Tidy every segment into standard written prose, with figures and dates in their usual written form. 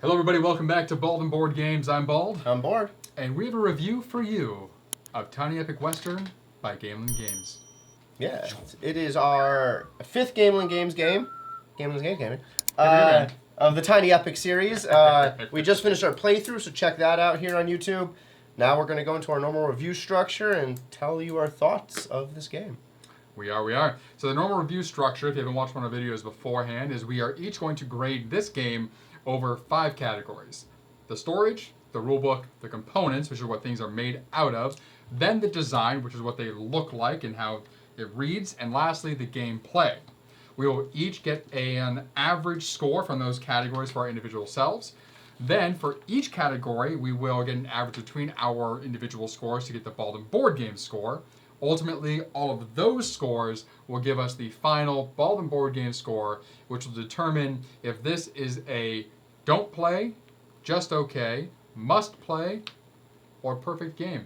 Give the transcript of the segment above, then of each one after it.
Hello, everybody. Welcome back to Bald and Board Games. I'm Bald. I'm bored. And we have a review for you of Tiny Epic Western by Gamelin Games. Yeah, it is our fifth Gamelin Games game. Gamelin Games gaming. Of the Tiny Epic series. We just finished our playthrough, so check that out here on YouTube. Now we're going to go into our normal review structure and tell you our thoughts of this game. We are. So the normal review structure, if you haven't watched one of our videos beforehand, is we are each going to grade this game over 5 categories. The storage, the rulebook, the components, which are what things are made out of, then the design, which is what they look like and how it reads, and lastly, the gameplay. We will each get an average score from those categories for our individual selves. Then, for each category, we will get an average between our individual scores to get the Bald and Board Game score. Ultimately, all of those scores will give us the final Bald and Board Game score, which will determine if this is a don't play, just okay, must play, or perfect game.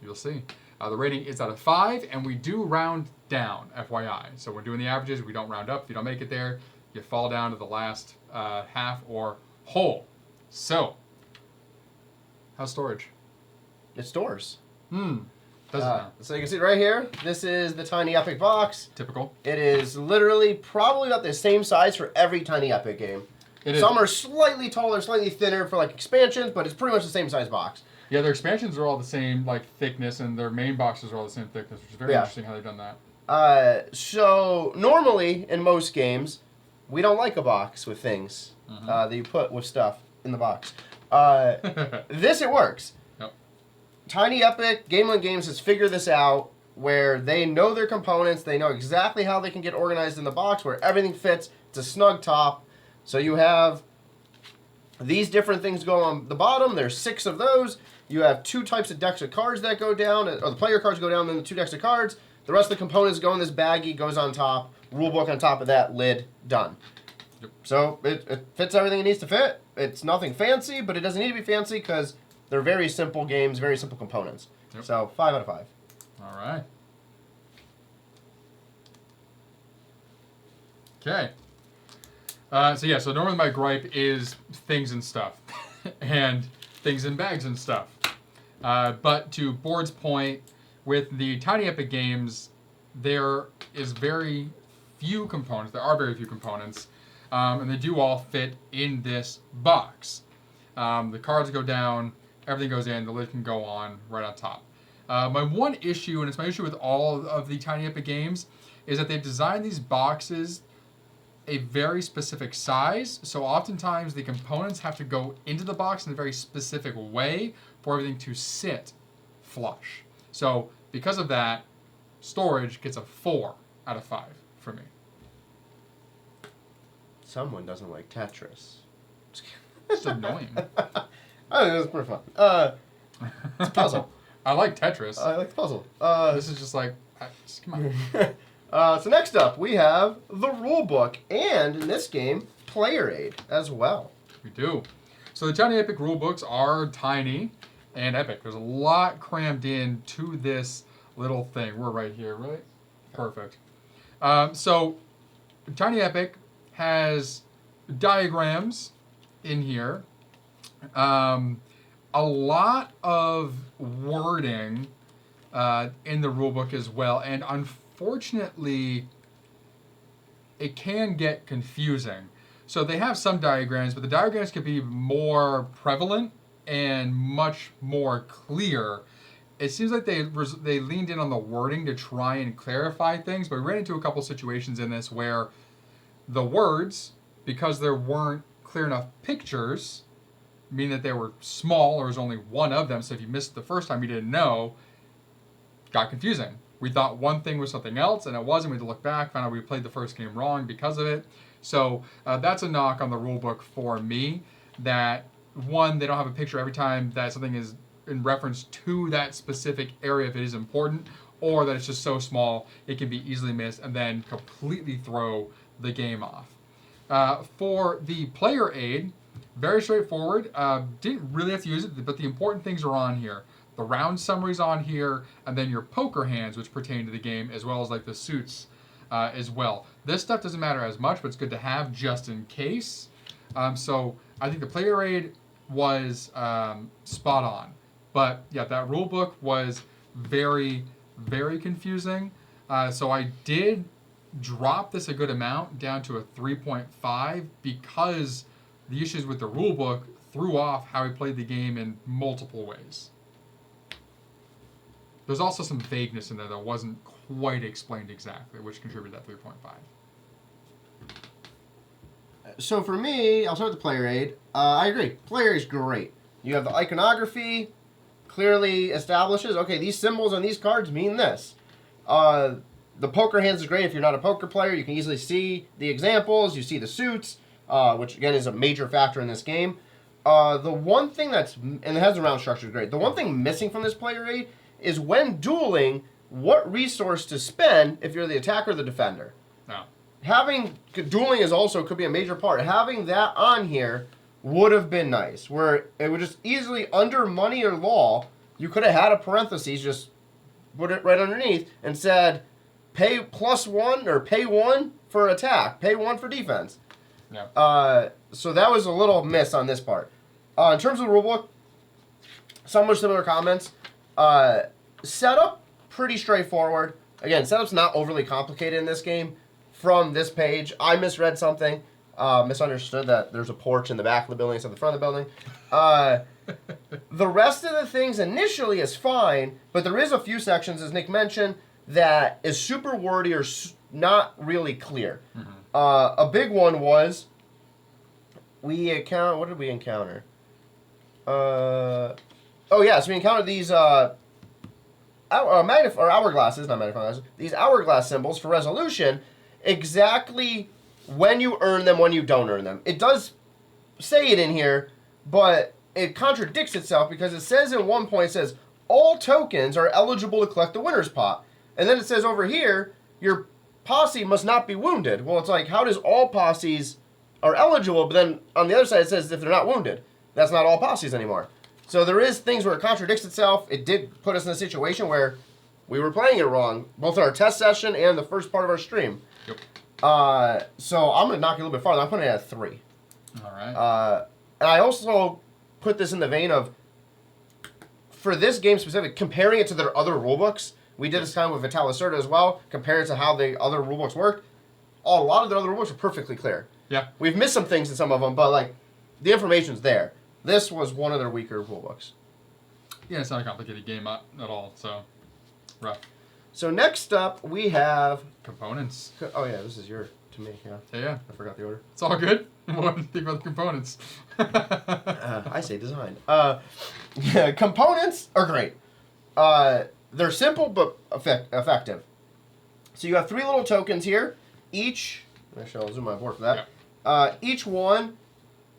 You'll see. The rating is out of 5, and we do round down, FYI. So we're doing the averages. We don't round up. If you don't make it there, you fall down to the last half or whole. So, how's storage? It stores. Doesn't So you can see right here, this is the Tiny Epic box. typical. It is literally probably about the same size for every Tiny Epic game. Some are slightly taller, slightly thinner for like expansions, but it's pretty much the same size box. Yeah, their expansions are all the same thickness, and their main boxes are all the same thickness, which is very interesting how they've done that. So normally in most games, we don't like a box with things that you put with stuff in the box. This it works. Yep. Tiny Epic, Gamelin Games has figured this out where they know their components, they know exactly how they can get organized in the box, where everything fits. It's a snug top. So you have these different things go on the bottom. There's 6 of those. You have 2 types of decks of cards that go down, or the player cards go down, then the 2 decks of cards. The rest of the components go in this baggie, goes on top. Rulebook on top of that, lid, done. Yep. So it fits everything it needs to fit. It's nothing fancy, but it doesn't need to be fancy because they're very simple games, very simple components. Yep. So 5 out of 5. All right. Okay. So normally my gripe is things and stuff, and things in bags and stuff. But to Board's point, with the Tiny Epic games, there is very few components. There are very few components, and they do all fit in this box. The cards go down, everything goes in, the lid can go on right on top. My one issue, and it's my issue with all of the Tiny Epic games, is that they've designed these boxes a very specific size, so oftentimes the components have to go into the box in a very specific way for everything to sit flush. So because of that, storage gets a 4 out of 5 for me. Someone doesn't like Tetris. It's annoying. I think it's pretty fun. It's a puzzle. I like Tetris. I like the puzzle. This is just like, come on. So next up, we have the rulebook, and in this game, player aid as well. We do. So the Tiny Epic rulebooks are tiny and epic. There's a lot crammed in to this little thing. We're right here, right? Perfect. So Tiny Epic has diagrams in here. A lot of wording in the rulebook as well, and unfortunately, it can get confusing. So they have some diagrams, but the diagrams can be more prevalent and much more clear. It seems like they leaned in on the wording to try and clarify things, but we ran into a couple situations in this where the words, because there weren't clear enough pictures, meaning that they were small, or there was only one of them, so if you missed the first time you didn't know, got confusing. We thought one thing was something else, and it wasn't. We had to look back, found out we played the first game wrong because of it. So that's a knock on the rulebook for me, that one, they don't have a picture every time that something is in reference to that specific area if it is important, or that it's just so small it can be easily missed and then completely throw the game off. For the player aid, very straightforward. Didn't really have to use it, but the important things are on here. The round summaries on here, and then your poker hands, which pertain to the game, as well as like the suits as well. This stuff doesn't matter as much, but it's good to have just in case. So I think the player aid was spot on. But yeah, that rule book was very, very confusing. So I did drop this a good amount down to a 3.5 because the issues with the rule book threw off how he played the game in multiple ways. There's also some vagueness in there that wasn't quite explained exactly, which contributed to that 3.5. So for me, I'll start with the player aid. I agree. Player aid is great. You have the iconography, clearly establishes, okay, these symbols on these cards mean this. The poker hands is great if you're not a poker player. You can easily see the examples. You see the suits, which again is a major factor in this game. The one thing and it has the round structure, great. The one thing missing from this player aid is when dueling, what resource to spend if you're the attacker or the defender. No. Dueling could be a major part. Having that on here would have been nice, where it would just easily, under money or law, you could have had a parentheses, just put it right underneath, and said, pay +1 or pay 1 for attack, pay 1 for defense. Yeah. So that was a little miss on this part. In terms of the rulebook, some similar comments. Setup, pretty straightforward. Again, setup's not overly complicated in this game. From this page, I misread something. Misunderstood that there's a porch in the back of the building instead of the front of the building. The rest of the things initially is fine, but there is a few sections, as Nick mentioned, that is super wordy or not really clear. Mm-hmm. A big one was what did we encounter? So we encountered these hourglasses, not magnifying glasses, these hourglass symbols for resolution, exactly when you earn them, when you don't earn them. It does say it in here, but it contradicts itself because it says in one point, it says, all tokens are eligible to collect the winner's pot. And then it says over here, your posse must not be wounded. Well, it's like, how does all posses are eligible, but then on the other side it says if they're not wounded. That's not all posses anymore. So there is things where it contradicts itself. It did put us in a situation where we were playing it wrong, both in our test session and the first part of our stream. Yep. So I'm going to knock it a little bit farther. I'm putting it at 3. All right. And I also put this in the vein of, for this game specific, comparing it to their other rulebooks. We did this time with Vital Lacerda as well, compared to how the other rulebooks worked. A lot of the other rulebooks are perfectly clear. Yeah. We've missed some things in some of them, but like the information's there. This was one of their weaker rulebooks. Yeah, it's not a complicated game at all, so rough. So next up, we have... Components. Oh yeah, this is your to me, yeah. Yeah. I forgot the order. It's all good. What do you think about the components? I say design. Yeah, components are great. They're simple but effective. So you have 3 little tokens here. Actually, I'll zoom my board for that. Yeah. Each one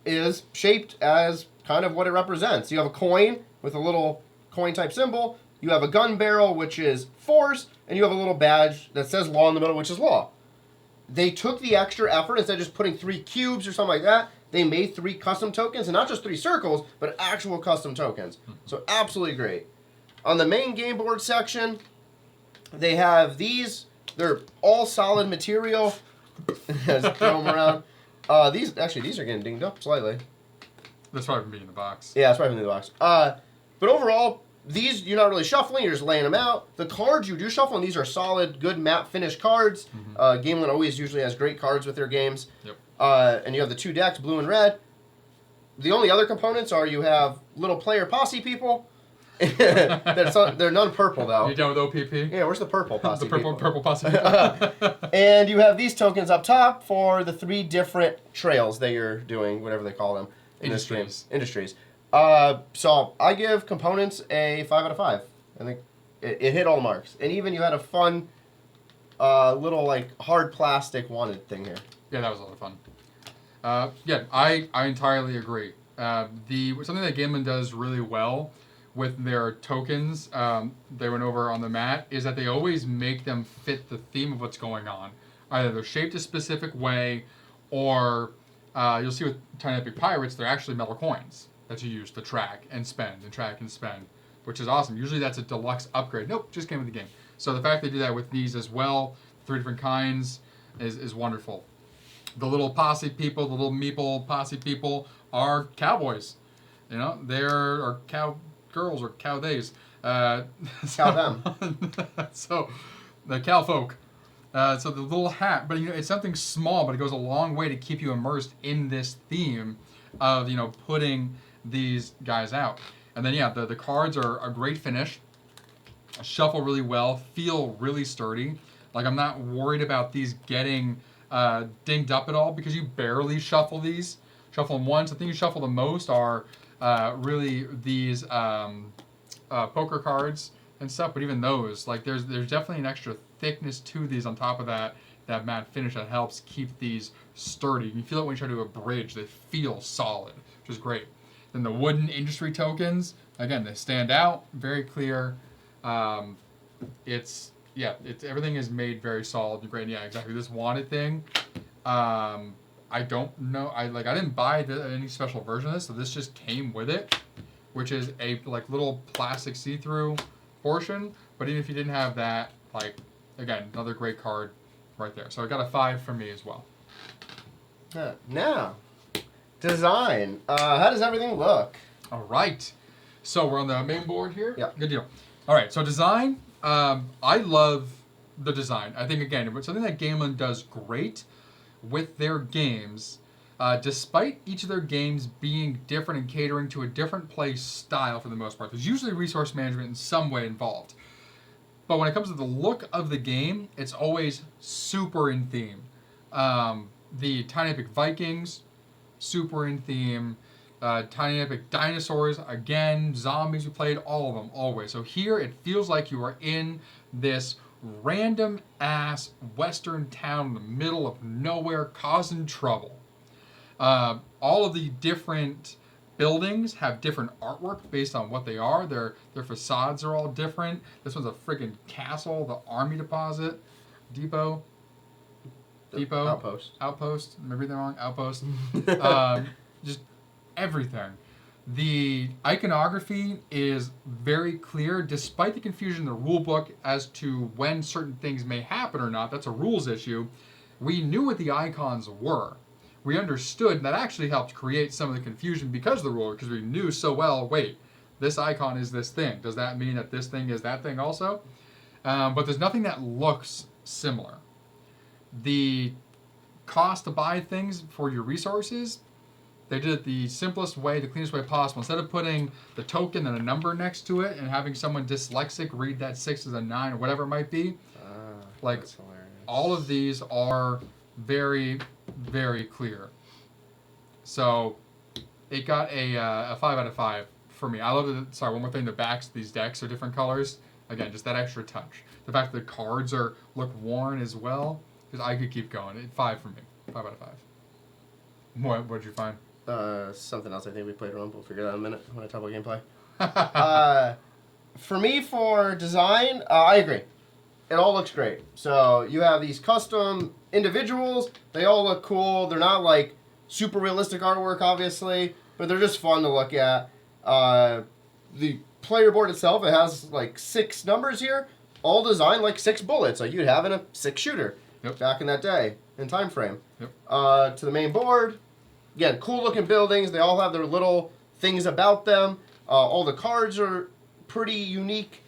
is shaped as kind of what it represents. You have a coin with a little coin-type symbol. You have a gun barrel, which is force, and you have a little badge that says law in the middle, which is law. They took the extra effort, instead of just putting 3 cubes or something like that, they made 3 custom tokens, and not just 3 circles, but actual custom tokens. So absolutely great. On the main game board section, they have these. They're all solid material. Just throw them around. These are getting dinged up slightly. That's probably from being in the box. Yeah, it's probably in the box. But overall, these you're not really shuffling. You're just laying them out. The cards you do shuffle, and these are solid, good matte finish cards. Mm-hmm. Gameland always usually has great cards with their games. Yep. And you have the 2 decks, blue and red. The only other components are you have little player posse people. They're none purple though. You done with OPP? Yeah, where's the purple posse? The purple posse. And you have these tokens up top for the 3 different trails that you're doing, whatever they call them in this game. Industries. So I give components a 5 out of 5. I think it hit all the marks, and even you had a fun little like hard plastic wanted thing here. Yeah, that was a lot of fun. Yeah, I entirely agree. Something that Gameland does really well with their tokens, they went over on the mat, is that they always make them fit the theme of what's going on. Either they're shaped a specific way, or you'll see with Tiny Epic Pirates, they're actually metal coins that you use to track and spend, which is awesome. Usually that's a deluxe upgrade. Nope, just came with the game. So the fact they do that with these as well, 3 different kinds, is wonderful. The little posse people, the little meeple posse people are cowboys. You know, they're or cow girls or cow days. Cow them. So the cow folk. So the little hat, but it's something small, but it goes a long way to keep you immersed in this theme of putting these guys out. And then the cards are a great finish, shuffle really well, feel really sturdy. Like I'm not worried about these getting dinged up at all because you barely shuffle these. Shuffle them once. The thing you shuffle the most are really these poker cards and stuff. But even those, like there's definitely an extra thickness to these on top of that matte finish that helps keep these sturdy. You can feel it when you try to do a bridge. They feel solid, which is great. Then the wooden industry tokens, again, they stand out, very clear. It's everything is made very solid and great. Yeah, exactly. This wanted thing, I don't know. I didn't buy any special version of this, so this just came with it, which is a little plastic see-through portion. But even if you didn't have that, again, another great card right there. So I got a 5 from me as well. Now, design. How does everything look? All right. So we're on the main board here? Yeah. Good deal. All right, so design. I love the design. I think, again, it's something that Gamelin does great with their games. Despite each of their games being different and catering to a different play style for the most part, there's usually resource management in some way involved. But when it comes to the look of the game, it's always super in theme. The Tiny Epic Vikings, super in theme. Tiny Epic Dinosaurs, again, zombies, we played all of them, always. So here it feels like you are in this random ass western town in the middle of nowhere causing trouble. All of the different buildings have different artwork based on what they are. Their facades are all different. This one's a friggin' castle, the army depot. Outpost. Am I reading that wrong? Outpost. Just everything. The iconography is very clear, despite the confusion in the rule book as to when certain things may happen or not. That's a rules issue. We knew what the icons were. We understood, and that actually helped create some of the confusion because of the rule, because we knew so well, wait, this icon is this thing. Does that mean that this thing is that thing also? But there's nothing that looks similar. The cost to buy things for your resources, they did it the simplest way, the cleanest way possible. Instead of putting the token and a number next to it and having someone dyslexic read that 6 as a 9 or whatever it might be, That's hilarious. all of these are very, very clear. So it got a 5 out of 5 for me. I love it. Sorry, one more thing. The backs of these decks are different colors. Again, just that extra touch. The fact that the cards look worn as well, because I could keep going. 5 for me. 5 out of 5. What did you find? Something else I think we played around. We'll figure that out in a minute when I talk about gameplay. For me, for design, I agree. It all looks great. So you have these custom individuals. They all look cool. They're not super realistic artwork, obviously, but they're just fun to look at. The player board itself, it has 6 numbers here, all designed like 6 bullets, like you'd have in a 6 shooter back in that day in time frame. To the main board, again, cool looking buildings. They all have their little things about them. All the cards are pretty unique.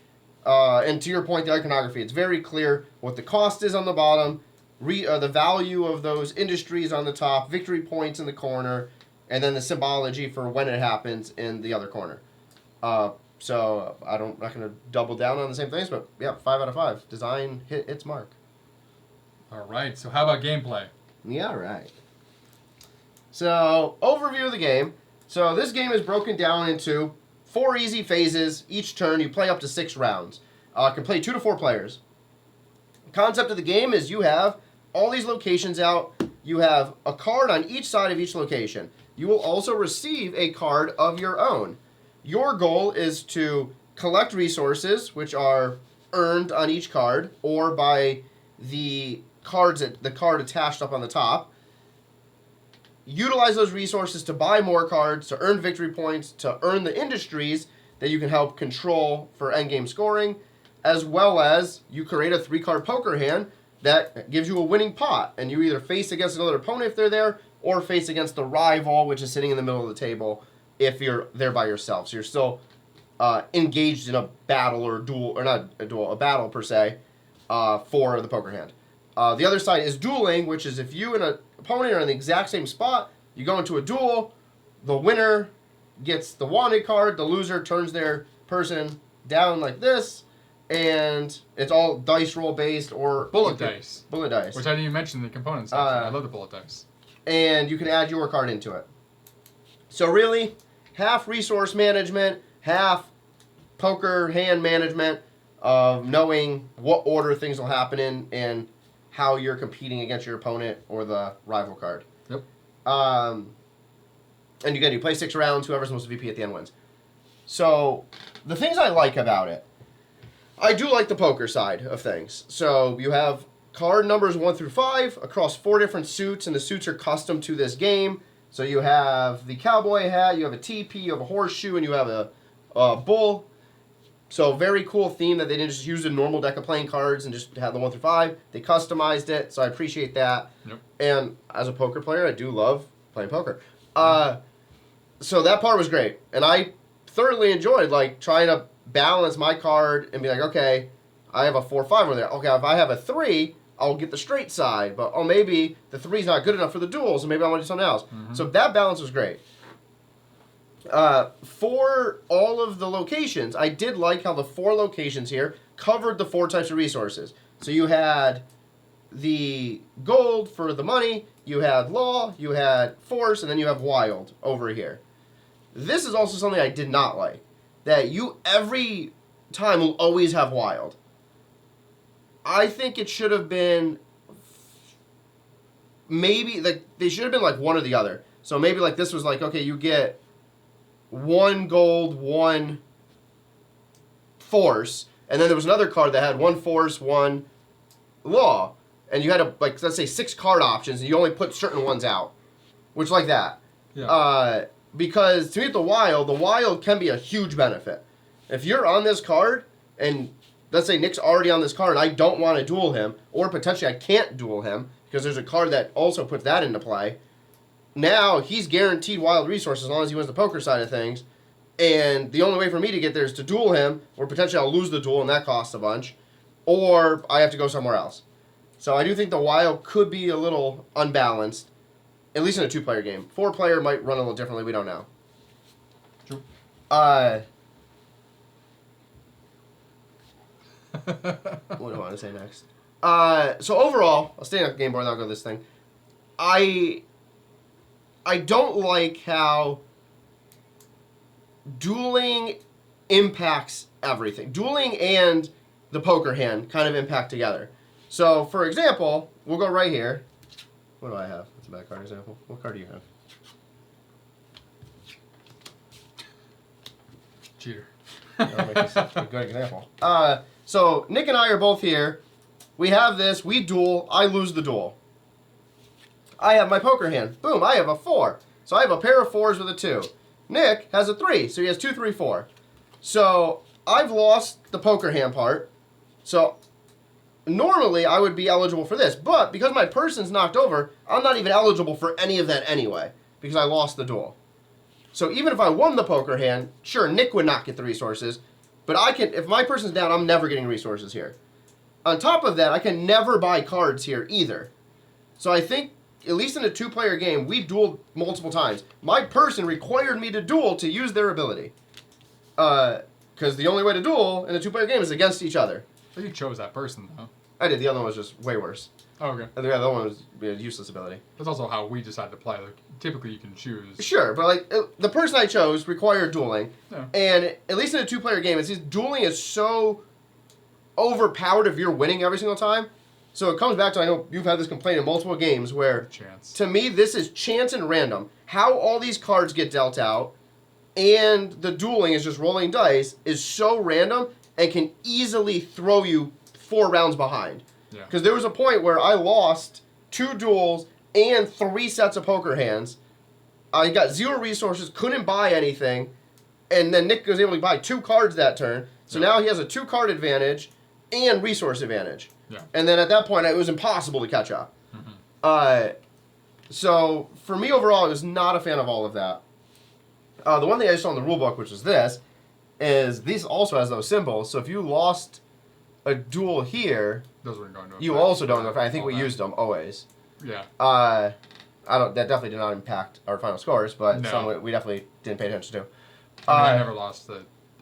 And to your point, the iconography, it's very clear what the cost is on the bottom, the value of those industries on the top, victory points in the corner, and then the symbology for when it happens in the other corner. So I'm not going to double down on the same things, but yeah, 5 out of 5. Design hit its mark. All right. So how about gameplay? Yeah, right. So overview of the game. So this game is broken down into 4 easy phases. Each turn you play up to 6 rounds. Can play 2 to 4 players. The concept of the game is you have all these locations out. You have a card on each side of each location. You will also receive a card of your own. Your goal is to collect resources, which are earned on each card, or by the card attached up on the top. Utilize those resources to buy more cards, to earn victory points, to earn the industries that you can help control for endgame scoring, as well as you create a 3-card poker hand that gives you a winning pot, and you either face against another opponent if they're there, or face against the rival, which is sitting in the middle of the table, if you're there by yourself. So you're still engaged in a battle or duel, or not a duel, a battle per se, for the poker hand. The other side is dueling, which is if you and an opponent are in the exact same spot, you go into a duel, the winner gets the wanted card, the loser turns their person down like this, and it's all dice roll based or Bullet dice. Bullet dice. Which I didn't even mention in the components section. I love the bullet dice. And you can add your card into it. So really, half resource management, half poker hand management of knowing what order things will happen in and how you're competing against your opponent or the rival card. Yep. And again, you play 6 rounds. Whoever's most VP at the end wins. So the things I like about it, I do like the poker side of things. So you have card numbers 1 through 5 across 4 different suits, and the suits are custom to this game. So you have the cowboy hat, you have a TP, you have a horseshoe, and you have a bull. So very cool theme that they didn't just use a normal deck of playing cards and just have the 1 through 5. They customized it, so I appreciate that. Yep. And as a poker player, I do love playing poker. So that part was great, and I thoroughly enjoyed like trying to balance my card and be like, okay, I have a 4-5 over there. Okay, if I have a 3, I'll get the straight side, but oh, maybe the 3's not good enough for the duels, and maybe I want to do something else. Mm-hmm. So that balance was great. For all of the locations, I did like how the 4 locations here covered the 4 types of resources. So you had the gold for the money, you had law, you had force, and then you have wild over here. This is also something I did not like. That you every time will always have wild. I think it should have been maybe like they should have been like one or the other. So maybe like this was like, okay, you get 1 gold, 1 force, and then there was another card that had 1 force, 1 law, and you had a like let's say 6 card options, and you only put certain ones out, which like that. Yeah. Because to me, the wild can be a huge benefit. If you're on this card, and let's say Nick's already on this card, and I don't want to duel him, or potentially I can't duel him, because there's a card that also puts that into play, now he's guaranteed wild resources as long as he wins the poker side of things, and the only way for me to get there is to duel him, or potentially I'll lose the duel, and that costs a bunch, or I have to go somewhere else. So I do think the wild could be a little unbalanced, at least in a 2-player game. 4-player might run a little differently. We don't know. True. What do I want to say next? So overall, I'll stay on game board and I'll go this thing. I don't like how dueling impacts everything. Dueling and the poker hand kind of impact together. So, for example, we'll go right here. What do I have? That's a bad card example. What card do you have? Cheater. That'll make this a good example. So, Nick and I are both here. We have this. We duel. I lose the duel. I have my poker hand. Boom, I have a 4. So, I have a pair of 4s with a 2. Nick has a 3, so he has 2, 3, 4. So, I've lost the poker hand part. So, normally, I would be eligible for this, but because my person's knocked over, I'm not even eligible for any of that anyway, because I lost the duel. So even if I won the poker hand, sure, Nick would not get the resources, but I can, if my person's down, I'm never getting resources here. On top of that, I can never buy cards here either. So I think, at least in a 2-player game, we dueled multiple times. My person required me to duel to use their ability. Because the only way to duel in a 2-player game is against each other. So you chose that person, though. I did. The other one was just way worse. Oh, okay. And the other one was a useless ability. That's also how we decided to play. Like, typically, you can choose. Sure, but like the person I chose required dueling, Yeah. and at least in a 2-player game, it's just dueling is so overpowered if you're winning every single time. So it comes back to, I know you've had this complaint in multiple games where, Chance. to me, this is chance and random. How all these cards get dealt out, and the dueling is just rolling dice, is so random and can easily throw you 4 rounds behind. Yeah. Because there was a point where I lost 2 duels and 3 sets of poker hands. I got 0 resources, couldn't buy anything, and then Nick was able to buy 2 cards that turn. So Yeah. now he has a 2-card advantage and resource advantage. Yeah. And then at that point, it was impossible to catch up. So for me overall, I was not a fan of all of that. The one thing I saw in the rulebook, which is this also has those symbols. So if you lost a duel here, Those wouldn't go into you effect. also don't know. I think All we that. used them always. Yeah. I don't. That definitely did not impact our final scores, but No. some we definitely didn't pay attention to. I never lost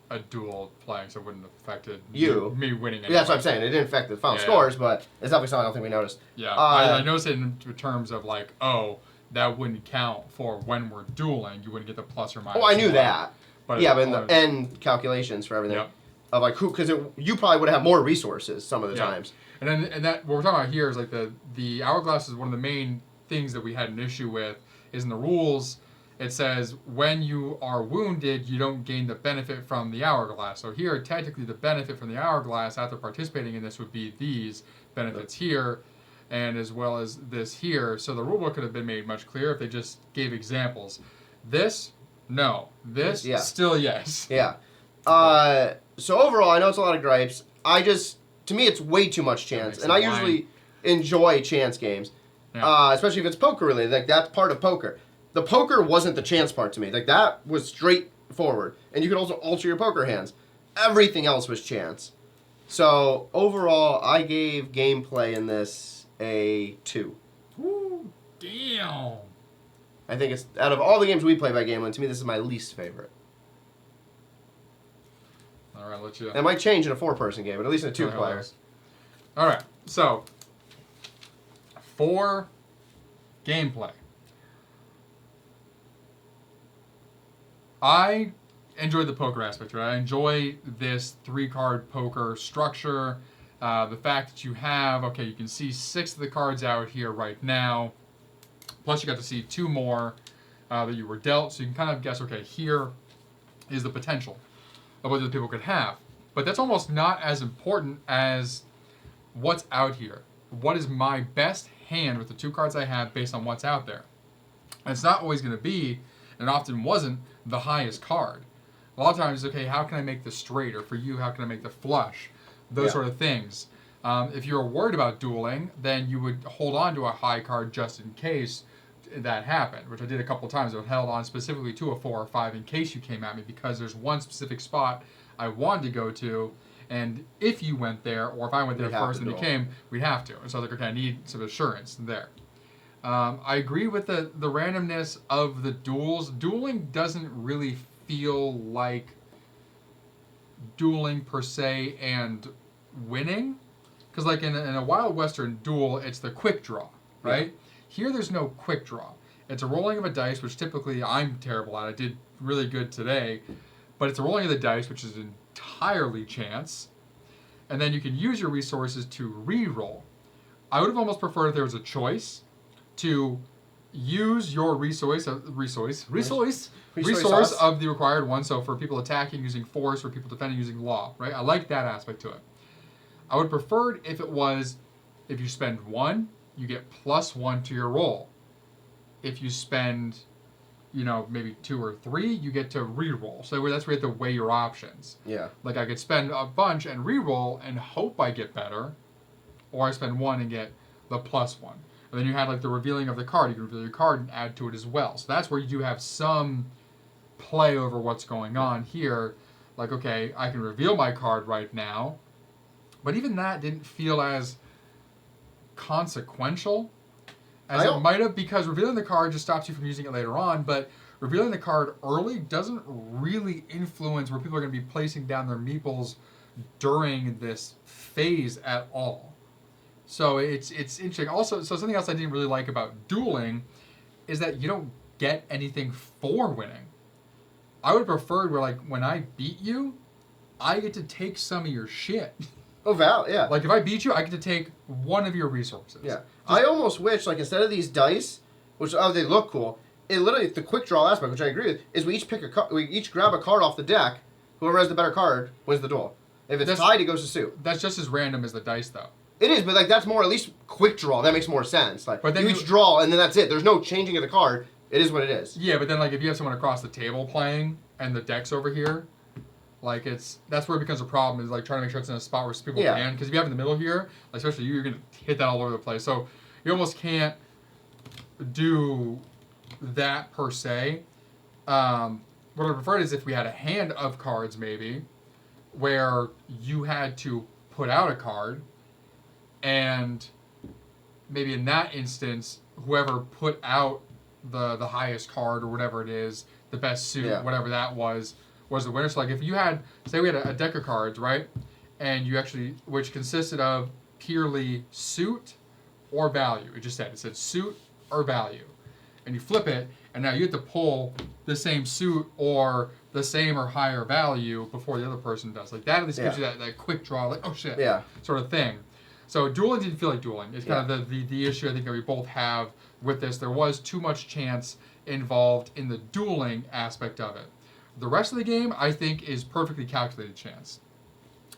a duel playing, so it wouldn't have affected You. me winning. Yeah, that's what I'm anyway. saying. It didn't affect the final Yeah, scores, but it's definitely something I don't think we noticed. Yeah, Uh, I noticed it in terms of like, oh, that wouldn't count for when we're dueling. You wouldn't get the plus or minus. Oh, I knew one. that. But Yeah, but in the end calculations for everything Yep. of like who, because you probably would have more resources some of the Yeah. times. And that what we're talking about here is like the hourglass is one of the main things that we had an issue with. Is in the rules, it says when you are wounded, you don't gain the benefit from the hourglass. So here, technically, the benefit from the hourglass after participating in this would be these benefits here, and as well as this here. So the rulebook could have been made much clearer if they just gave examples. This, no. This, Yeah. still yes. Yeah. So overall, I know it's a lot of gripes. To me, it's way too much chance, makes and it I blind. usually enjoy chance games, Yeah. especially if it's poker related. Like that's part of poker. The poker wasn't the chance part to me. Like that was straightforward, and you could also alter your poker hands. Everything else was chance. So overall, I gave gameplay in this a 2. Woo, damn. I think it's out of all the games we play by Gameland, to me this is my least favorite. All right, let you. It might change in a 4-person game, but at least in a 2-player. All right, so for gameplay, I enjoy the poker aspect, right? I enjoy this 3-card poker structure. The fact that you have, okay, you can see 6 of the cards out here right now. Plus, you got to see 2 more that you were dealt, so you can kind of guess, okay, here is the potential of what the people could have. But that's almost not as important as what's out here. What is my best hand with the 2 cards I have based on what's out there? And it's not always going to be, and often wasn't, the highest card. A lot of times, okay, how can I make the straight? Or for you, how can I make the flush? Those Yeah. sort of things. If you're worried about dueling, then you would hold on to a high card just in case that happened, which I did a couple times. I held on specifically to a 4 or 5 in case you came at me, because there's one specific spot I wanted to go to, and if you went there, or if I went there We'd have first to and you duel. came, we'd have to. And so I was like, okay, I need some assurance there. I agree with the randomness of the duels. Dueling doesn't really feel like dueling per se and winning. Because like in a Wild Western duel, it's the quick draw, right? Here there's no quick draw. It's a rolling of a dice, which typically I'm terrible at. I did really good today. But it's a rolling of the dice, which is entirely chance. And then you can use your resources to re-roll. I would have almost preferred if there was a choice to use your resource of the required one. So for people attacking using force, for people defending using law, right? I like that aspect to it. I would have preferred if it was, if you spend 1, you get +1 to your roll. If you spend, maybe 2 or 3, you get to re-roll. So that's where you have to weigh your options. Yeah. Like I could spend a bunch and re-roll and hope I get better, or I spend 1 and get the +1. And then you had like the revealing of the card. You can reveal your card and add to it as well. So that's where you do have some play over what's going on here. Like, okay, I can reveal my card right now, but even that didn't feel as consequential as it might have, because revealing the card just stops you from using it later on, but revealing the card early doesn't really influence where people are going to be placing down their meeples during this phase at all. So it's interesting. Also, so something else I didn't really like about dueling is that you don't get anything for winning. I would have preferred where, like, when I beat you, I get to take some of your shit. Oh, yeah. Like, if I beat you, I get to take one of your resources. Yeah. I almost wish, like, instead of these dice, which they look cool, it literally, the quick draw aspect, which I agree with, is we each grab a card off the deck. Whoever has the better card wins the duel. If it's tied, it goes to suit. That's just as random as the dice, though. It is, but like that's more at least quick draw. That makes more sense. Like, but then you each draw and then that's it. There's no changing of the card. It is what it is. Yeah, but then like if you have someone across the table playing and the deck's over here, Like that's where it becomes a problem is like trying to make sure it's in a spot where people Yeah. can, because if you have it in the middle here, like especially you're gonna hit that all over the place. So you almost can't do that per se. What I prefer is if we had a hand of cards maybe, where you had to put out a card, and maybe in that instance, whoever put out the highest card or whatever it is, the best suit, Yeah. whatever that was the winner. So like if you had, say we had a deck of cards, right, and you actually, which consisted of purely suit or value. It said suit or value, and you flip it, and now you have to pull the same suit or the same or higher value before the other person does. Like that at least gives you that quick draw, like oh shit, sort of thing. So dueling didn't feel like dueling. It's kind of the issue I think that we both have with this. There was too much chance involved in the dueling aspect of it. The rest of the game, I think, is perfectly calculated chance.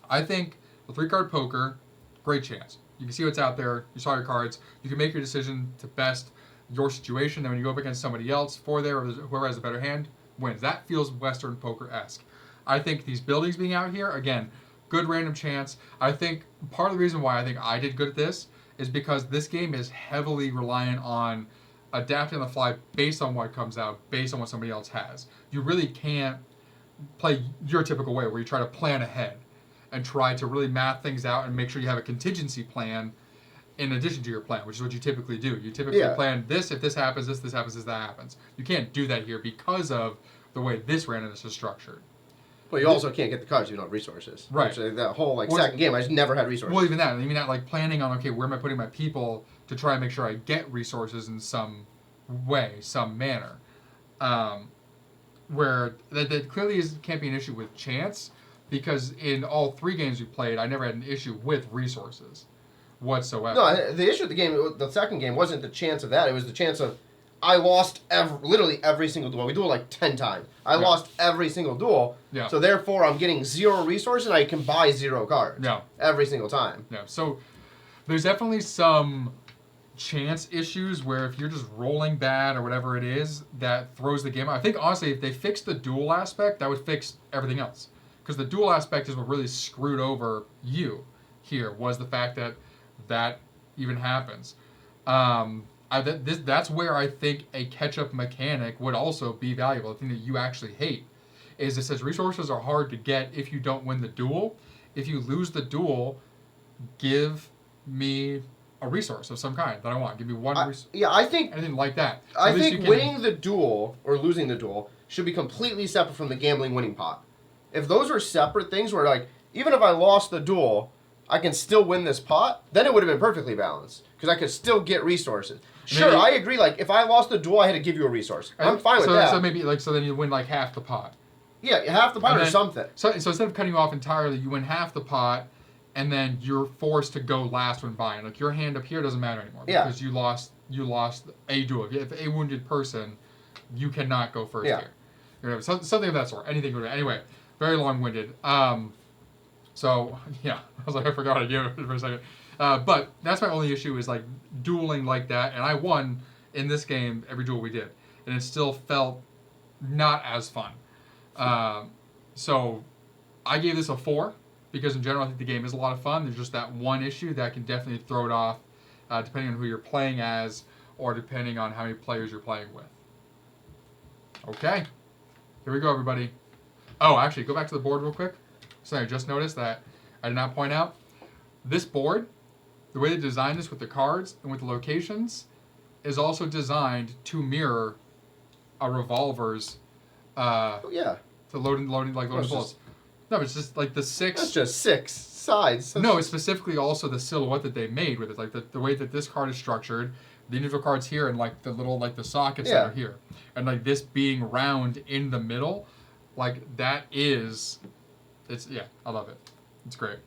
I think the 3-card poker, great chance. You can see what's out there. You saw your cards. You can make your decision to best your situation. And when you go up against somebody else for there, or whoever has a better hand, wins. That feels Western poker-esque. I think these buildings being out here, again, good random chance. I think part of the reason why I think I did good at this is because this game is heavily reliant on adapting on the fly based on what comes out, based on what somebody else has. You really can't play your typical way where you try to plan ahead and try to really math things out and make sure you have a contingency plan in addition to your plan, which is what you typically do. You typically plan this, if this happens, this happens, that happens. You can't do that here because of the way this randomness is structured. Well, you also can't get the cards if you don't have resources. Right. Actually, that whole second game, I just never had resources. Well, even that like planning on, okay, where am I putting my people to try and make sure I get resources in some way, some manner. Where that clearly can't be an issue with chance, because in all 3 games we played, I never had an issue with resources whatsoever. No, the issue with the second game wasn't the chance of that. It was the chance of I lost literally every single duel. We dueled like 10 times. I lost every single duel. Yeah. So therefore, I'm getting 0 resources, and I can buy 0 cards. Yeah. Every single time. Yeah. So there's definitely some chance issues where if you're just rolling bad or whatever it is, that throws the game out. I think honestly, if they fixed the duel aspect, that would fix everything else. Because the duel aspect is what really screwed over you here, was the fact that even happens. That's where I think a catch-up mechanic would also be valuable. The thing that you actually hate is it says resources are hard to get if you don't win the duel. If you lose the duel, give me a resource of some kind that I want. Give me one resource. Yeah, I think anything like that. So I think winning the duel or losing the duel should be completely separate from the gambling winning pot. If those are separate things where, like, even if I lost the duel, I can still win this pot, then it would have been perfectly balanced. Because I could still get resources. Sure, I agree, like, if I lost the duel, I had to give you a resource. I'm fine with that. So maybe, like, so then you win, like, half the pot. Yeah, half the pot or something. So instead of cutting you off entirely, you win half the pot, and then you're forced to go last when buying. Like, your hand up here doesn't matter anymore. Because you lost a duel. If a wounded person, you cannot go first here. You know, something of that sort. Anything. Anyway, very long-winded. So, yeah. I was like, I forgot to give it for a second. But that's my only issue is, like, dueling like that. And I won in this game every duel we did. And it still felt not as fun. So I gave this a 4. Because in general, I think the game is a lot of fun. There's just that one issue that can definitely throw it off, depending on who you're playing as, or depending on how many players you're playing with. Okay. Here we go, everybody. Oh, actually, go back to the board real quick. So I just noticed that I did not point out. This board, the way they designed this with the cards and with the locations, is also designed to mirror a revolver's to loading bullets. No, it's just like the 6. That's just 6 sides. No, it's specifically also the silhouette that they made with it. Like the way that this card is structured, the individual cards here, and like the little, like the sockets that are here. And like this being round in the middle, like that is, I love it. It's great.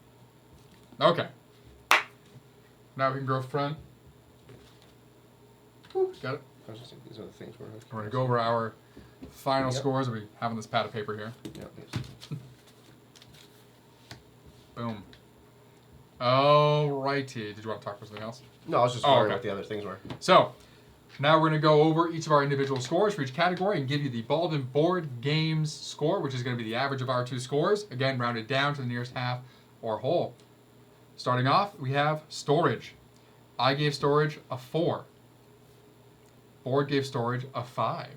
Okay. Now we can go front. Got it? I was just thinking, these are the things we're going to go over our final scores. We have on this pad of paper here. Boom. Alrighty. Did you want to talk about something else? No, I was just wondering what the other things were. So, Now we're going to go over each of our individual scores for each category and give you the Baldwin Board Games score, which is going to be the average of our two scores. Again, rounded down to the nearest half or whole. Starting off, we have Storage. I gave Storage a 4. Board gave Storage a 5,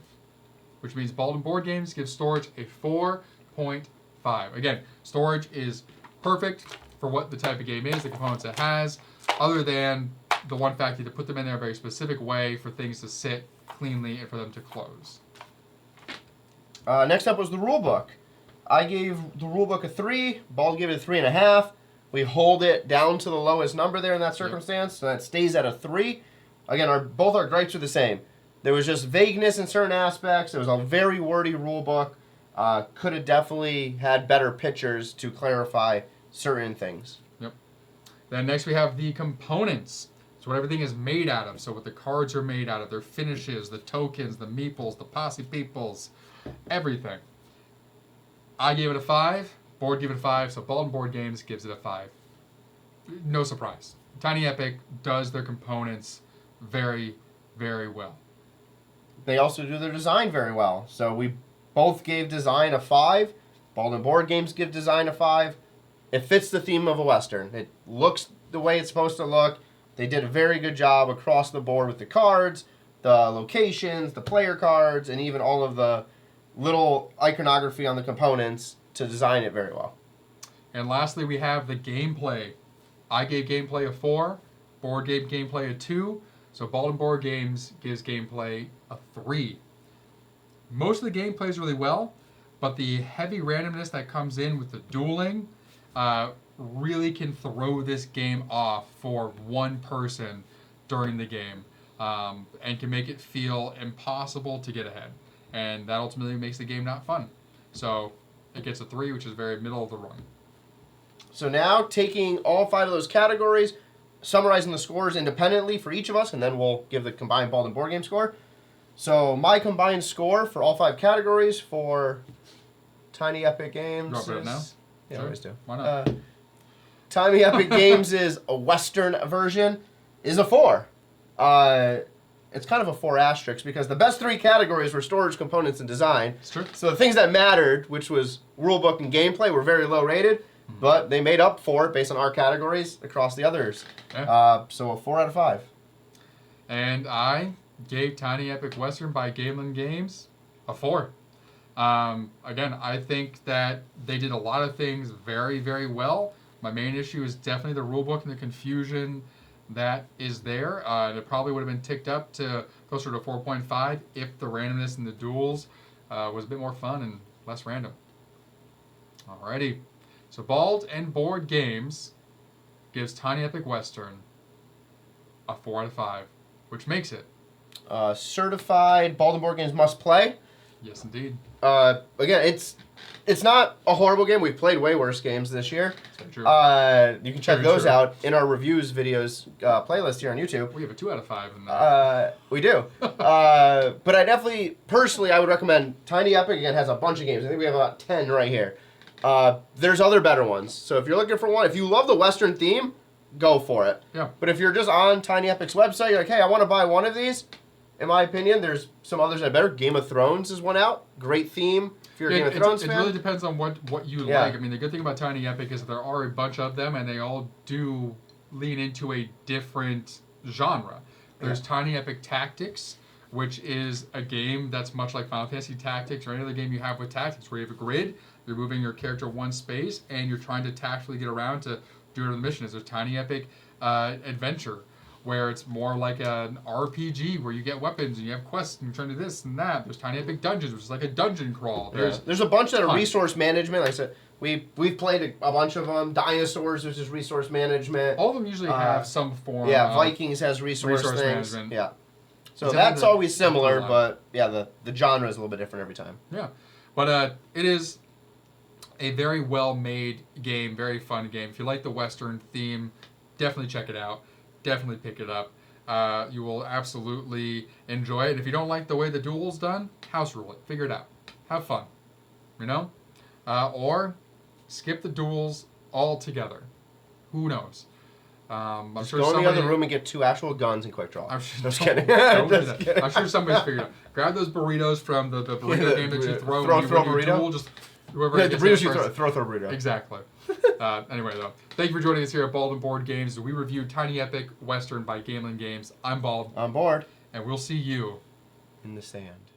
which means Baldwin Board Games gives Storage a 4.5. Again, Storage is perfect for what the type of game is, the components it has, other than the one fact you have to put them in there a very specific way for things to sit cleanly and for them to close. Next up was the rule book. I gave the rule book a 3. Bald gave it a 3.5. We hold it down to the lowest number there in that circumstance, so that stays at a 3. Again, both our gripes are the same. There was just vagueness in certain aspects. It was a very wordy rule book. Could have definitely had better pictures to clarify certain things. Yep. Then next we have the components. So what everything is made out of. So what the cards are made out of, their finishes, the tokens, the meeples, the posse peoples, everything. I gave it a 5. Board gave it a 5. So Baldwin Board Games gives it a 5. No surprise. Tiny Epic does their components very, very well. They also do their design very well. So we both gave design a 5. Baldwin Board Games give design a 5. It fits the theme of a Western. It looks the way it's supposed to look. They did a very good job across the board with the cards, the locations, the player cards, and even all of the little iconography on the components to design it very well. And lastly, we have the gameplay. I gave gameplay a 4. Board gave gameplay a 2. So Baldwin Board Games gives gameplay a 3. Most of the game plays really well, but the heavy randomness that comes in with the dueling really can throw this game off for one person during the game and can make it feel impossible to get ahead. And that ultimately makes the game not fun. So it gets a 3, which is very middle of the run. So now taking all 5 of those categories, summarizing the scores independently for each of us, and then we'll give the combined Baldwin Board Game score. So my combined score for all 5 categories for Tiny Epic Games. You want to put it now? Yeah, Sure. I always do. Why not? Tiny Epic Games is a Western version, is a 4. It's kind of a 4 asterisk because the best 3 categories were storage, components, and design. It's true. So the things that mattered, which was rulebook and gameplay, were very low rated, but they made up for it based on our categories across the others. Yeah. So a 4 out of 5. And I gave Tiny Epic Western by Gamelin Games a 4. Again, I think that they did a lot of things very, very well. My main issue is definitely the rulebook and the confusion that is there. It probably would have been ticked up to closer to 4.5 if the randomness in the duels was a bit more fun and less random. Alrighty. So Bald and Board Games gives Tiny Epic Western a 4 out of 5, which makes it. Certified Baldwin Board Games must play. Yes, indeed. Again, it's not a horrible game. We've played way worse games this year. That's true. You can check Very those true. out in our reviews videos playlist here on YouTube. We have a 2 out of 5 in that. We do. But I definitely, personally, I would recommend Tiny Epic. Again, has a bunch of games. I think we have about 10 right here. There's other better ones. So if you're looking for one, if you love the Western theme, go for it. Yeah. But if you're just on Tiny Epic's website, you're like, hey, I want to buy one of these. In my opinion, there's some others that are better. Game of Thrones is one out. Great theme. If you're a Game of Thrones it fan. really depends on what you Yeah. like. I mean, the good thing about Tiny Epic is that there are a bunch of them, and they all do lean into a different genre. There's Tiny Epic Tactics, which is a game that's much like Final Fantasy Tactics or any other game you have with tactics, where you have a grid, you're moving your character one space, and you're trying to tactically get around to do whatever the mission is. There's Tiny Epic Adventure, where it's more like an RPG where you get weapons and you have quests and you're trying to do this and that. There's Tiny Epic Dungeons, which is like a dungeon crawl. There's a bunch that are tons. resource management. Like I said, we've played a bunch of them. Dinosaurs, which is resource management. All of them usually have some form Yeah, of Vikings has resource things. management. Yeah. So It's that's definitely always similar, the- but yeah, the genre is a little bit different every time. Yeah. But it is a very well-made game, very fun game. If you like the Western theme, definitely check it out. Definitely pick it up. You will absolutely enjoy it. If you don't like the way the duel's done, house rule it. Figure it out. Have fun. You know? Or skip the duels altogether. Who knows? I'm Just sure go in the somebody. other room and get 2 actual guns and quick draw. I'm sure, Just kidding. don't do Just that. kidding. I'm sure somebody's figured it out. Grab those burritos from the burrito game that you throw. Throw when you win your burrito? duel, just whoever Yeah, the gets there burritos you first. throw burrito. Exactly. Anyway, though, thank you for joining us here at Bald and Board Games. We reviewed Tiny Epic Western by Gambling Games. I'm Bald, On board. and we'll see you In the sand.